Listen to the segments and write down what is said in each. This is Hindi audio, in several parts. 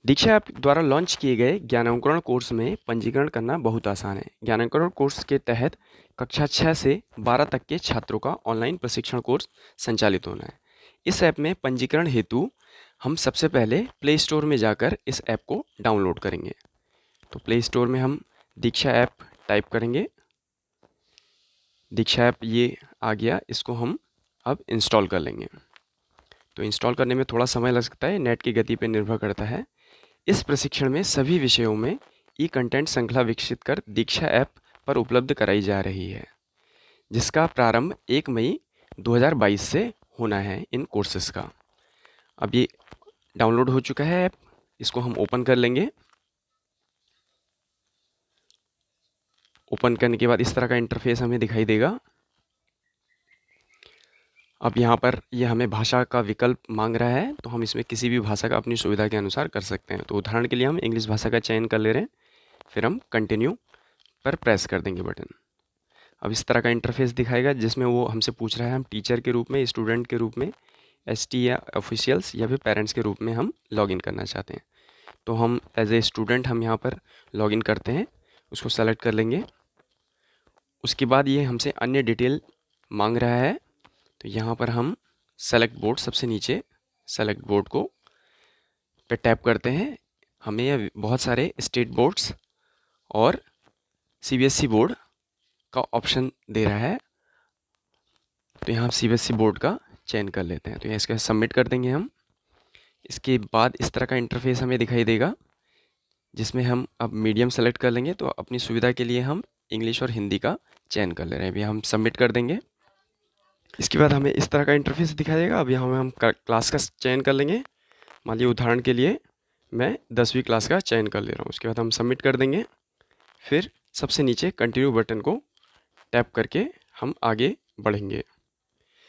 दीक्षा ऐप द्वारा लॉन्च किए गए ज्ञानांकुरण कोर्स में पंजीकरण करना बहुत आसान है। ज्ञानांकुरण कोर्स के तहत कक्षा 6 से 12 तक के छात्रों का ऑनलाइन प्रशिक्षण कोर्स संचालित होना है। इस ऐप में पंजीकरण हेतु हम सबसे पहले प्ले स्टोर में जाकर इस ऐप को डाउनलोड करेंगे। तो प्ले स्टोर में हम दीक्षा ऐप टाइप करेंगे। दीक्षा ऐप ये आ गया, इसको हम अब इंस्टॉल कर लेंगे। तो इंस्टॉल करने में थोड़ा समय लग सकता है, नेट की गति पर निर्भर करता है। इस प्रशिक्षण में सभी विषयों में ई कंटेंट श्रृंखला विकसित कर दीक्षा ऐप पर उपलब्ध कराई जा रही है, जिसका प्रारंभ 1 मई 2022 से होना है इन कोर्सेज का। अब ये डाउनलोड हो चुका है ऐप, इसको हम ओपन कर लेंगे। ओपन करने के बाद इस तरह का इंटरफेस हमें दिखाई देगा। अब यहाँ पर ये हमें भाषा का विकल्प मांग रहा है, तो हम इसमें किसी भी भाषा का अपनी सुविधा के अनुसार कर सकते हैं। तो उदाहरण के लिए हम इंग्लिश भाषा का चयन कर ले रहे हैं, फिर हम कंटिन्यू पर प्रेस कर देंगे बटन। अब इस तरह का इंटरफेस दिखाएगा, जिसमें वो हमसे पूछ रहा है हम टीचर के रूप में, स्टूडेंट के रूप में, एसटी या ऑफिशियल्स या फिर पेरेंट्स के रूप में हम लॉगिन करना चाहते हैं। तो हम एज ए स्टूडेंट हम यहाँ पर लॉगिन करते हैं, उसको सेलेक्ट कर लेंगे। उसके बाद ये हमसे अन्य डिटेल मांग रहा है, तो यहाँ पर हम सेलेक्ट बोर्ड, सबसे नीचे सेलेक्ट बोर्ड को पे टैप करते हैं। हमें यह बहुत सारे स्टेट बोर्ड्स और सीबीएसई बोर्ड का ऑप्शन दे रहा है, तो यहाँ सीबीएसई बोर्ड का चयन कर लेते हैं। तो यहाँ इसका सबमिट कर देंगे हम। इसके बाद इस तरह का इंटरफेस हमें दिखाई देगा, जिसमें हम अब मीडियम सेलेक्ट कर लेंगे। तो अपनी सुविधा के लिए हम इंग्लिश और हिंदी का चयन कर ले रहे हैं। अभी हम सबमिट कर देंगे। इसके बाद हमें इस तरह का इंटरफेस दिखाई देगा। अब यहाँ हम क्लास का चयन कर लेंगे। मान लीजिए उदाहरण के लिए मैं 10वीं क्लास का चयन कर ले रहा हूँ। उसके बाद हम सबमिट कर देंगे। फिर सबसे नीचे कंटिन्यू बटन को टैप करके हम आगे बढ़ेंगे।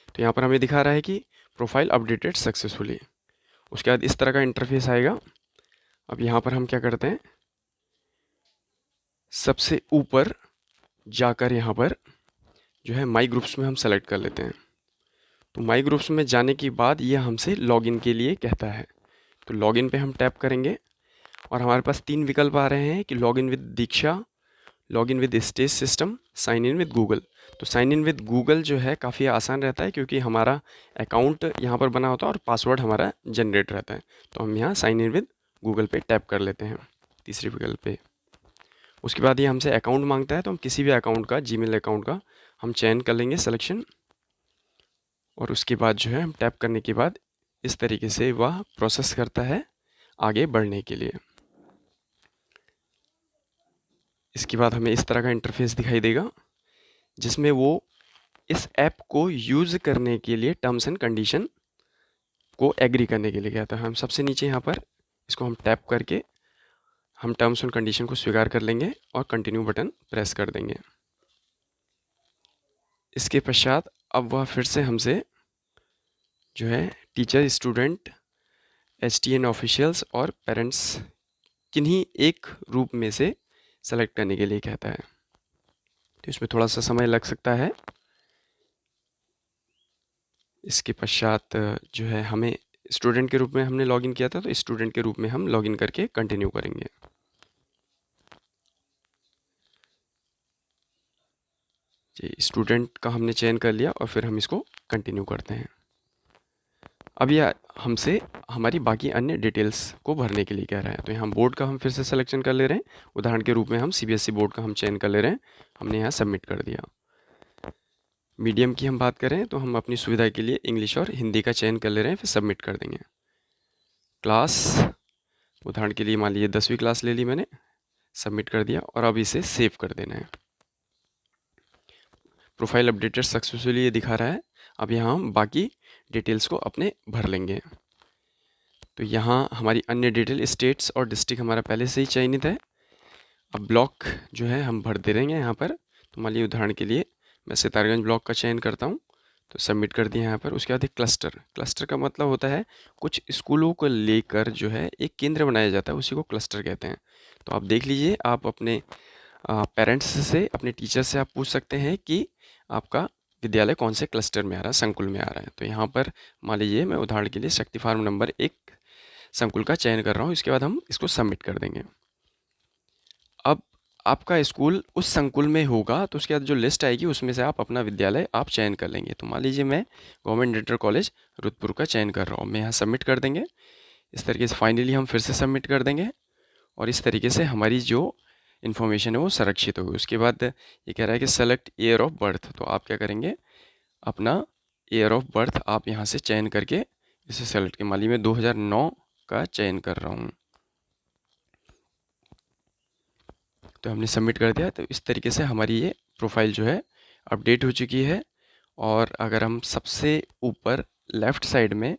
तो यहाँ पर हमें दिखा रहा है कि प्रोफाइल अपडेटेड सक्सेसफुली। उसके बाद इस तरह का इंटरफेस आएगा। अब यहाँ पर हम क्या करते हैं, सबसे ऊपर जाकर यहाँ पर जो है माई ग्रुप्स में हम सेलेक्ट कर लेते हैं। तो माई ग्रुप्स में जाने के बाद ये हमसे लॉगिन के लिए कहता है। तो लॉगिन पे हम टैप करेंगे और हमारे पास 3 विकल्प आ रहे हैं कि login with Diksha, login with stage system, sign in with Google. तो साइन इन विद गूगल जो है काफ़ी आसान रहता है, क्योंकि हमारा अकाउंट यहाँ पर बना होता है और पासवर्ड हमारा जनरेट रहता है। तो हम यहाँ साइन इन विद गूगल पे टैप कर लेते हैं, तीसरे विकल्प पे। उसके बाद ये हमसे अकाउंट मांगता है, तो हम किसी भी अकाउंट का, जीमेल अकाउंट का हम चयन कर लेंगे सिलेक्शन। और उसके बाद जो है हम टैप करने के बाद इस तरीके से वह प्रोसेस करता है आगे बढ़ने के लिए। इसके बाद हमें इस तरह का इंटरफेस दिखाई देगा, जिसमें वो इस ऐप को यूज़ करने के लिए टर्म्स एंड कंडीशन को एग्री करने के लिए कहता है। हम सबसे नीचे यहाँ पर इसको हम टैप करके हम टर्म्स एंड कंडीशन को स्वीकार कर लेंगे और कंटिन्यू बटन प्रेस कर देंगे। इसके पश्चात अब वह फिर से हमसे जो है टीचर, स्टूडेंट, एसटीएन ऑफिशियल्स और पेरेंट्स किन्हीं एक रूप में से सेलेक्ट करने के लिए कहता है। तो इसमें थोड़ा सा समय लग सकता है। इसके पश्चात जो है हमें स्टूडेंट के रूप में हमने लॉगिन किया था, तो स्टूडेंट के रूप में हम लॉगिन करके कंटिन्यू करेंगे। जी, स्टूडेंट का हमने चयन कर लिया और फिर हम इसको कंटिन्यू करते हैं। अब यह हमसे हमारी बाकी अन्य डिटेल्स को भरने के लिए कह रहा है। तो यहाँ बोर्ड का हम फिर से सिलेक्शन कर ले रहे हैं। उदाहरण के रूप में हम सीबीएसई बोर्ड का हम चयन कर ले रहे हैं। हमने यहाँ सबमिट कर दिया। मीडियम की हम बात करें तो हम अपनी सुविधा के लिए इंग्लिश और हिंदी का चयन कर ले रहे हैं, फिर सबमिट कर देंगे। क्लास, उदाहरण के लिए मान लीजिए 10वीं क्लास ले ली मैंने, सबमिट कर दिया और अब इसे सेव कर देना है। प्रोफाइल अपडेटेड सक्सेसफुली ये दिखा रहा है। अब यहाँ हम बाकी डिटेल्स को अपने भर लेंगे। तो यहाँ हमारी अन्य डिटेल, स्टेट्स और डिस्ट्रिक्ट हमारा पहले से ही चयनित है। अब ब्लॉक जो है हम भर दे देंगे यहाँ पर। तो मान लीजिए उदाहरण के लिए मैं सितारगंज ब्लॉक का चयन करता हूँ, तो सबमिट कर दिया यहाँ पर। उसके बाद एक क्लस्टर, क्लस्टर का मतलब होता है कुछ स्कूलों को लेकर जो है एक केंद्र बनाया जाता है, उसी को क्लस्टर कहते हैं। तो आप देख लीजिए, आप अपने पेरेंट्स से, अपने टीचर से आप पूछ सकते हैं कि आपका विद्यालय कौन से क्लस्टर में आ रहा है, संकुल में आ रहा है। तो यहाँ पर मान लीजिए मैं उदाहरण के लिए शक्ति फार्म नंबर 1 संकुल का चयन कर रहा हूँ। इसके बाद हम इसको सबमिट कर देंगे। अब आपका स्कूल उस संकुल में होगा तो उसके बाद जो लिस्ट आएगी उसमें से आप अपना विद्यालय आप चयन कर लेंगे। तो मान लीजिए मैं गवर्नमेंट इंटर कॉलेज रुद्रपुर का चयन कर रहा हूँ, मैं यहाँ सबमिट कर देंगे। इस तरीके से फाइनली हम फिर से सबमिट कर देंगे और इस तरीके से हमारी जो इन्फॉर्मेशन है वो संरक्षित होगी। उसके बाद ये कह रहा है कि सेलेक्ट ईयर ऑफ बर्थ, तो आप क्या करेंगे, अपना ईयर ऑफ बर्थ आप यहाँ से चयन करके इसे सेलेक्ट के, मान लीजिए मैं 2009 का चयन कर रहा हूँ। तो हमने सबमिट कर दिया। तो इस तरीके से हमारी ये प्रोफाइल जो है अपडेट हो चुकी है। और अगर हम सबसे ऊपर लेफ़्ट साइड में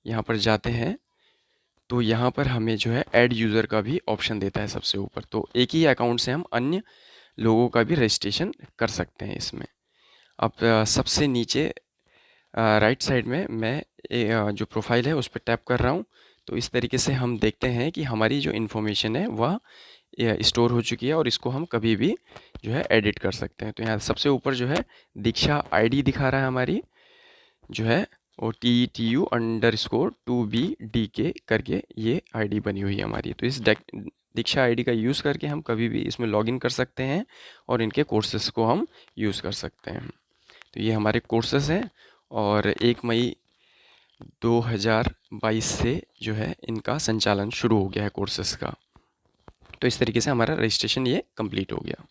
यहाँ पर जाते हैं तो यहाँ पर हमें जो है ऐड यूज़र का भी ऑप्शन देता है सबसे ऊपर। तो एक ही अकाउंट से हम अन्य लोगों का भी रजिस्ट्रेशन कर सकते हैं इसमें। अब सबसे नीचे राइट साइड में मैं जो प्रोफाइल है उस पर टैप कर रहा हूँ। तो इस तरीके से हम देखते हैं कि हमारी जो इन्फॉर्मेशन है वह स्टोर हो चुकी है और इसको हम कभी भी जो है एडिट कर सकते हैं। तो यहाँ सबसे ऊपर जो है दीक्षा आईडी दिखा रहा है हमारी, जो है वो TTU_2BDK करके ये आईडी बनी हुई है हमारी। तो इस दीक्षा आईडी का यूज़ करके हम कभी भी इसमें लॉगिन कर सकते हैं और इनके कोर्सेज़ को हम यूज़ कर सकते हैं। तो ये हमारे कोर्सेज़ हैं और 1 मई 2022 से जो है इनका संचालन शुरू हो गया है कोर्सेज़ का। तो इस तरीके से हमारा रजिस्ट्रेशन ये कंप्लीट हो गया।